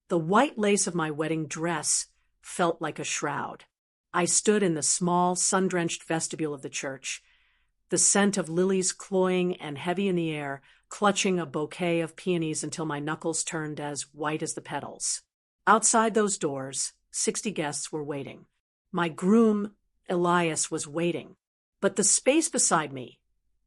The white lace of my wedding dress felt like a shroud. I stood in the small, sun-drenched vestibule of the church, the scent of lilies cloying and heavy in the air, clutching a bouquet of peonies until my knuckles turned as white as the petals. Outside those doors, 60 guests were waiting. My groom, Elias, was waiting. But the space beside me,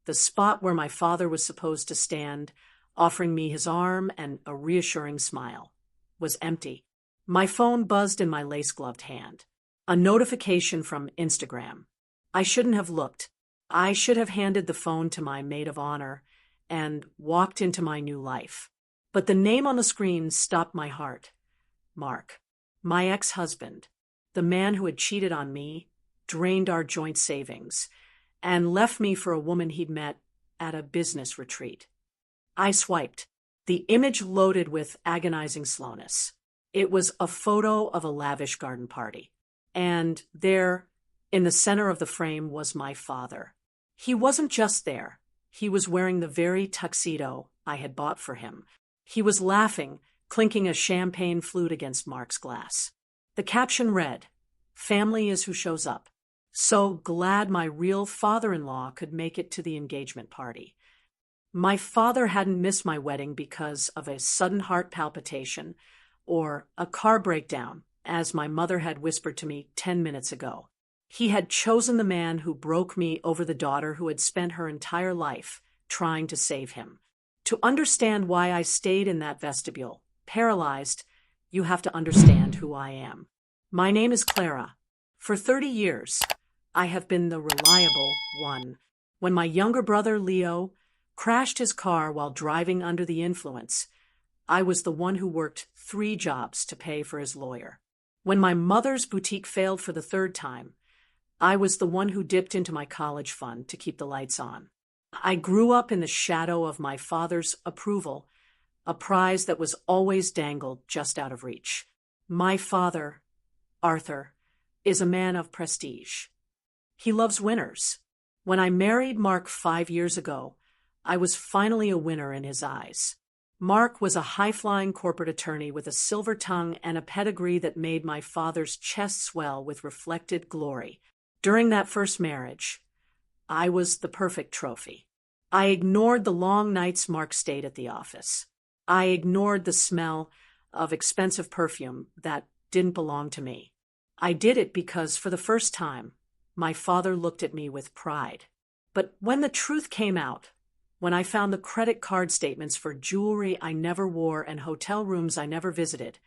the spot where my father was supposed to stand, offering me his arm and a reassuring smile, was empty. My phone buzzed in my lace-gloved hand. A notification from Instagram. I shouldn't have looked. I should have handed the phone to my maid of honor and walked into my new life. But the name on the screen stopped my heart. Mark. My ex-husband. The man who had cheated on me, drained our joint savings, and left me for a woman he'd met at a business retreat. I swiped. The image loaded with agonizing slowness. It was a photo of a lavish garden party. And there, in the center of the frame, was my father. He wasn't just there. He was wearing the very tuxedo I had bought for him. He was laughing, clinking a champagne flute against Mark's glass. The caption read, "Family is who shows up." So glad my real father-in-law could make it to the engagement party. My father hadn't missed my wedding because of a sudden heart palpitation or a car breakdown, as my mother had whispered to me 10 minutes ago. He had chosen the man who broke me over the daughter who had spent her entire life trying to save him. To understand why I stayed in that vestibule, paralyzed, you have to understand who I am. My name is Clara. For 30 years, I have been the reliable one. When my younger brother, Leo, crashed his car while driving under the influence, I was the one who worked 3 jobs to pay for his lawyer. When my mother's boutique failed for the 3rd time, I was the one who dipped into my college fund to keep the lights on. I grew up in the shadow of my father's approval, a prize that was always dangled just out of reach. My father, Arthur, is a man of prestige. He loves winners. When I married Mark 5 years ago, I was finally a winner in his eyes. Mark was a high-flying corporate attorney with a silver tongue and a pedigree that made my father's chest swell with reflected glory. During that first marriage, I was the perfect trophy. I ignored the long nights Mark stayed at the office. I ignored the smell of expensive perfume that didn't belong to me. I did it because, for the first time, my father looked at me with pride. But when the truth came out, when I found the credit card statements for jewelry I never wore and hotel rooms I never visited,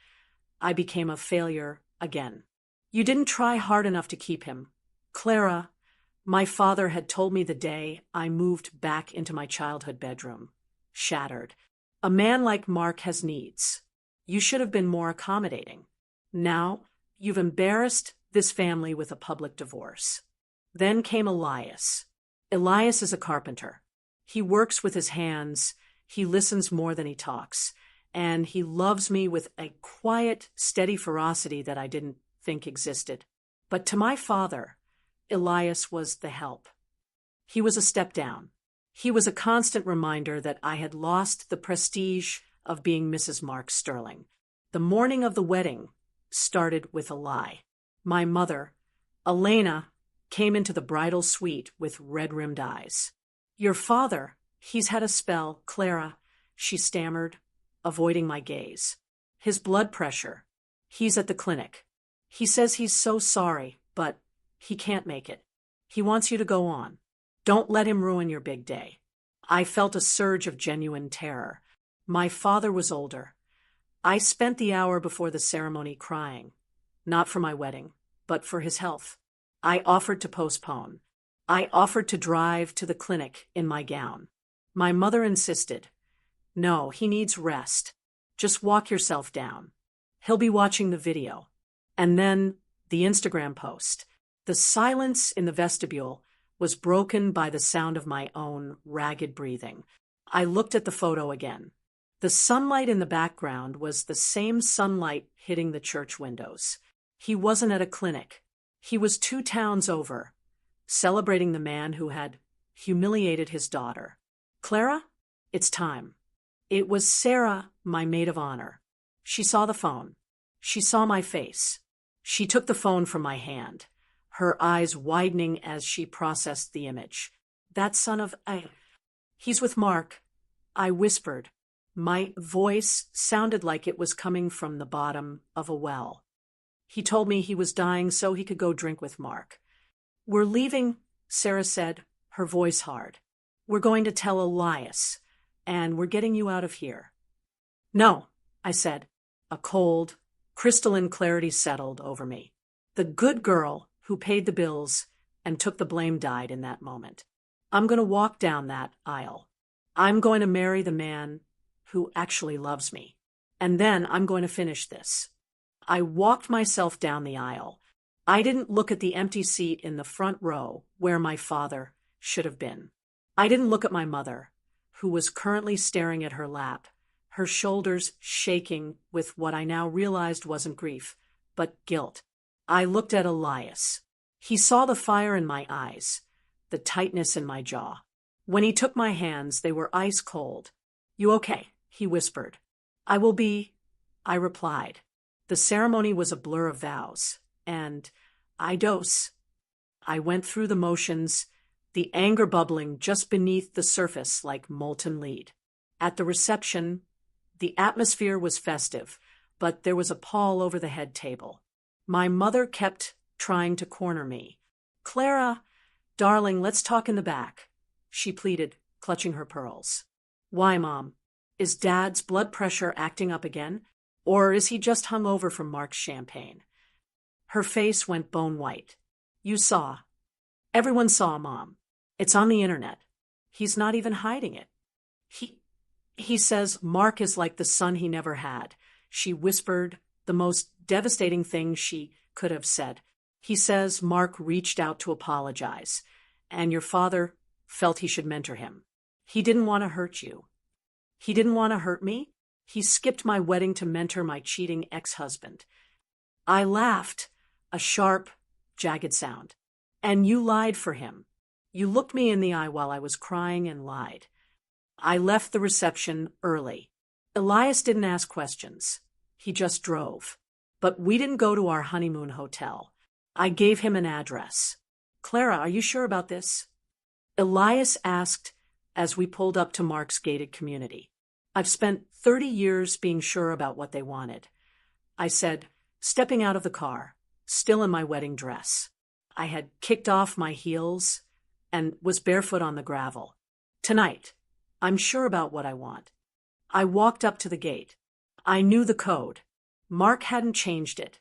I became a failure again. You didn't try hard enough to keep him. Clara, my father had told me the day I moved back into my childhood bedroom, shattered. A man like Mark has needs. You should have been more accommodating. Now, you've embarrassed this family with a public divorce. Then came Elias. Elias is a carpenter. He works with his hands, he listens more than he talks, and he loves me with a quiet, steady ferocity that I didn't think existed. But to my father, Elias was the help. He was a step down. He was a constant reminder that I had lost the prestige of being Mrs. Mark Sterling. The morning of the wedding started with a lie. My mother, Elena, came into the bridal suite with red-rimmed eyes. "Your father, he's had a spell, Clara," she stammered, avoiding my gaze. "His blood pressure. He's at the clinic. He says he's so sorry, but he can't make it. He wants you to go on. Don't let him ruin your big day." I felt a surge of genuine terror. My father was older. I spent the hour before the ceremony crying, not for my wedding, but for his health. I offered to postpone. I offered to drive to the clinic in my gown. My mother insisted. "No, he needs rest. Just walk yourself down. He'll be watching the video." And then the Instagram post. The silence in the vestibule was broken by the sound of my own ragged breathing. I looked at the photo again. The sunlight in the background was the same sunlight hitting the church windows. He wasn't at a clinic. He was 2 towns over, celebrating the man who had humiliated his daughter. "Clara, it's time." It was Sarah, my maid of honor. She saw the phone. She saw my face. She took the phone from my hand, her eyes widening as she processed the image. That son of a... He's with Mark, I whispered. My voice sounded like it was coming from the bottom of a well. He told me he was dying so he could go drink with Mark. We're leaving, Sarah said, her voice hard. We're going to tell Elias, and we're getting you out of here. No, I said. A cold, crystalline clarity settled over me. The good girl who paid the bills and took the blame died in that moment. I'm going to walk down that aisle. I'm going to marry the man who actually loves me. And then I'm going to finish this. I walked myself down the aisle. I didn't look at the empty seat in the front row where my father should have been. I didn't look at my mother, who was currently staring at her lap, her shoulders shaking with what I now realized wasn't grief, but guilt. I looked at Elias. He saw the fire in my eyes, the tightness in my jaw. When he took my hands, they were ice cold. You okay? He whispered. I will be, I replied. The ceremony was a blur of vows, and I went through the motions, the anger bubbling just beneath the surface like molten lead. At the reception, the atmosphere was festive, but there was a pall over the head table. My mother kept trying to corner me. Clara, darling, let's talk in the back, she pleaded, clutching her pearls. Why, Mom? Is Dad's blood pressure acting up again? Or is he just hung over from Mark's champagne? Her face went bone white. You saw. Everyone saw, Mom. It's on the internet. He's not even hiding it. He says Mark is like the son he never had. She whispered the most devastating thing she could have said. He says Mark reached out to apologize, and your father felt he should mentor him. He didn't want to hurt you. He didn't want to hurt me. He skipped my wedding to mentor my cheating ex-husband. I laughed, a sharp, jagged sound. And you lied for him. You looked me in the eye while I was crying and lied. I left the reception early. Elias didn't ask questions. He just drove. But we didn't go to our honeymoon hotel. I gave him an address. Clara, are you sure about this? Elias asked as we pulled up to Mark's gated community. I've spent 30 years being sure about what they wanted. I said, stepping out of the car, still in my wedding dress. I had kicked off my heels and was barefoot on the gravel. Tonight, I'm sure about what I want. I walked up to the gate. I knew the code. Mark hadn't changed it.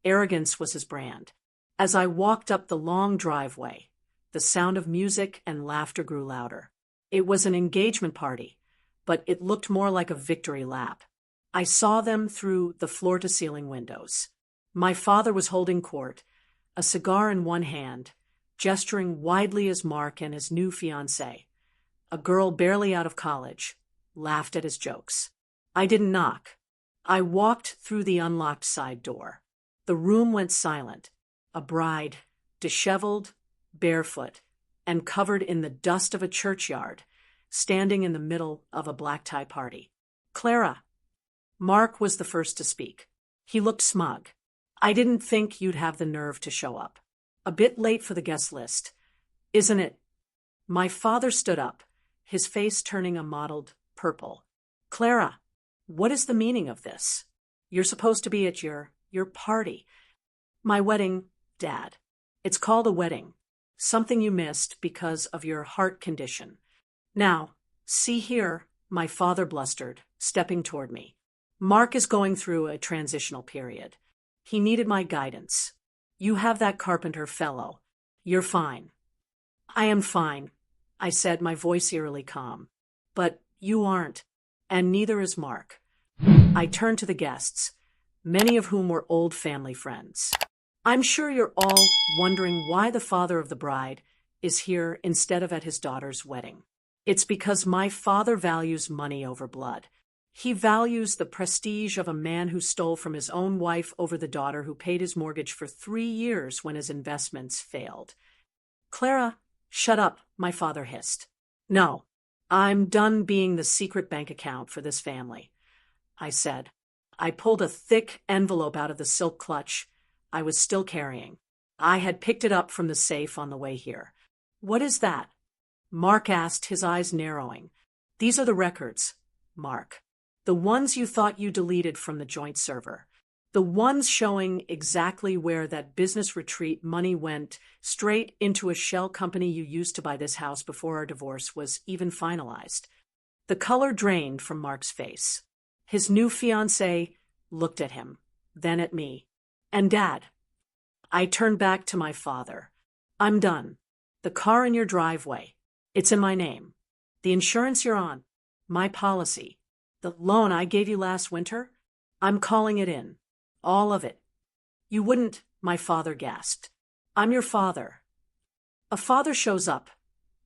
Arrogance was his brand. As I walked up the long driveway, the sound of music and laughter grew louder. It was an engagement party, but it looked more like a victory lap. I saw them through the floor-to-ceiling windows. My father was holding court, a cigar in one hand, gesturing widely as Mark and his new fiancée, a girl barely out of college, laughed at his jokes. I didn't knock. I walked through the unlocked side door. The room went silent. A bride, disheveled, barefoot, and covered in the dust of a churchyard, standing in the middle of a black-tie party. Clara. Mark was the first to speak. He looked smug. I didn't think you'd have the nerve to show up. A bit late for the guest list, isn't it? My father stood up, his face turning a mottled purple. Clara, what is the meaning of this? You're supposed to be at your party. My wedding, Dad. It's called a wedding. Something you missed because of your heart condition. Now, see here, my father blustered, stepping toward me. Mark is going through a transitional period. He needed my guidance. You have that carpenter fellow. You're fine. I am fine, I said, my voice eerily calm. But you aren't, and neither is Mark. I turned to the guests, many of whom were old family friends. I'm sure you're all wondering why the father of the bride is here instead of at his daughter's wedding. It's because my father values money over blood. He values the prestige of a man who stole from his own wife over the daughter who paid his mortgage for 3 years when his investments failed. Clara, shut up, my father hissed. No, I'm done being the secret bank account for this family, I said. I pulled a thick envelope out of the silk clutch I was still carrying. I had picked it up from the safe on the way here. "What is that?" Mark asked, his eyes narrowing. "These are the records, Mark. The ones you thought you deleted from the joint server. The ones showing exactly where that business retreat money went, straight into a shell company you used to buy this house before our divorce was even finalized." The color drained from Mark's face. His new fiancée looked at him, then at me. "And Dad?" I turned back to my father. "I'm done. The car in your driveway. It's in my name. The insurance you're on. My policy. The loan I gave you last winter. I'm calling it in. All of it." "You wouldn't," my father gasped. "I'm your father." "A father shows up,"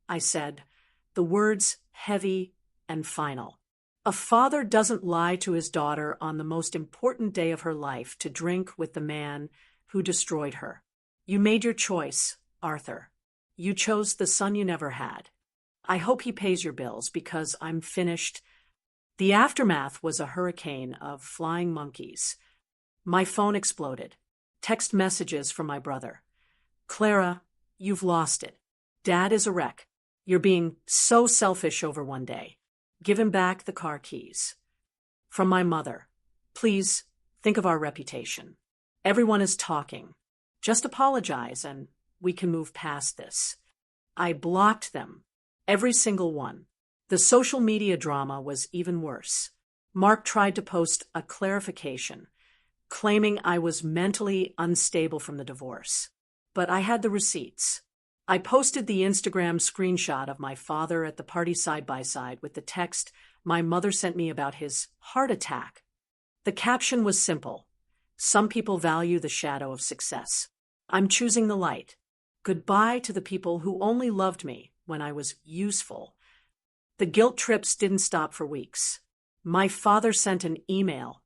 I said, the words heavy and final. "A father doesn't lie to his daughter on the most important day of her life to drink with the man who destroyed her. You made your choice, Arthur. You chose the son you never had. I hope he pays your bills because I'm finished." The aftermath was a hurricane of flying monkeys. My phone exploded. Text messages from my brother. "Clara, you've lost it. Dad is a wreck. You're being so selfish over one day. Give him back the car keys." From my mother. "Please, think of our reputation. Everyone is talking. Just apologize and we can move past this." I blocked them. Every single one. The social media drama was even worse. Mark tried to post a clarification, claiming I was mentally unstable from the divorce. But I had the receipts. I posted the Instagram screenshot of my father at the party side by side with the text my mother sent me about his heart attack. The caption was simple. "Some people value the shadow of success. I'm choosing the light. Goodbye to the people who only loved me when I was useful." The guilt trips didn't stop for weeks. My father sent an email,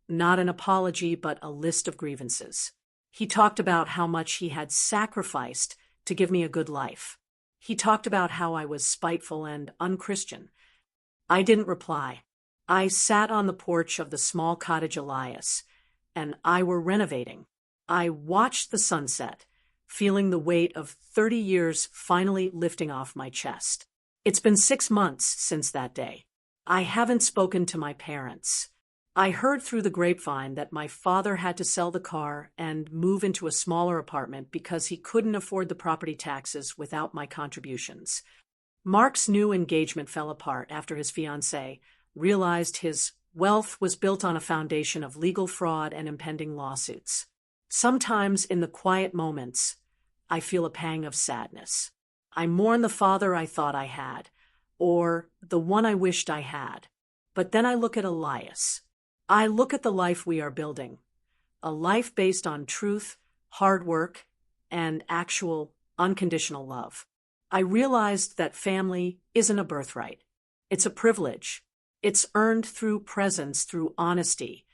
not an apology, but a list of grievances. He talked about how much he had sacrificed to give me a good life. He talked about how I was spiteful and unchristian. I didn't reply. I sat on the porch of the small cottage Elias, and I were renovating. I watched the sunset, feeling the weight of 30 years finally lifting off my chest. It's been 6 months since that day. I haven't spoken to my parents. I heard through the grapevine that my father had to sell the car and move into a smaller apartment because he couldn't afford the property taxes without my contributions. Mark's new engagement fell apart after his fiancée realized his wealth was built on a foundation of legal fraud and impending lawsuits. Sometimes in the quiet moments, I feel a pang of sadness. I mourn the father I thought I had, or the one I wished I had. But then I look at Elias. I look at the life we are building, a life based on truth, hard work, and actual, unconditional love. I realized that family isn't a birthright. It's a privilege. It's earned through presence, through honesty,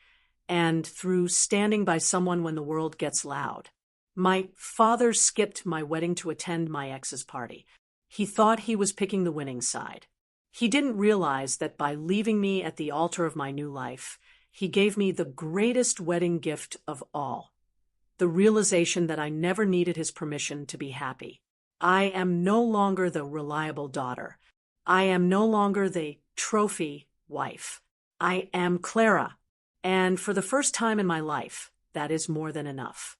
and through standing by someone when the world gets loud. My father skipped my wedding to attend my ex's party. He thought he was picking the winning side. He didn't realize that by leaving me at the altar of my new life, he gave me the greatest wedding gift of all, the realization that I never needed his permission to be happy. I am no longer the reliable daughter. I am no longer the trophy wife. I am Clara, and for the first time in my life, that is more than enough.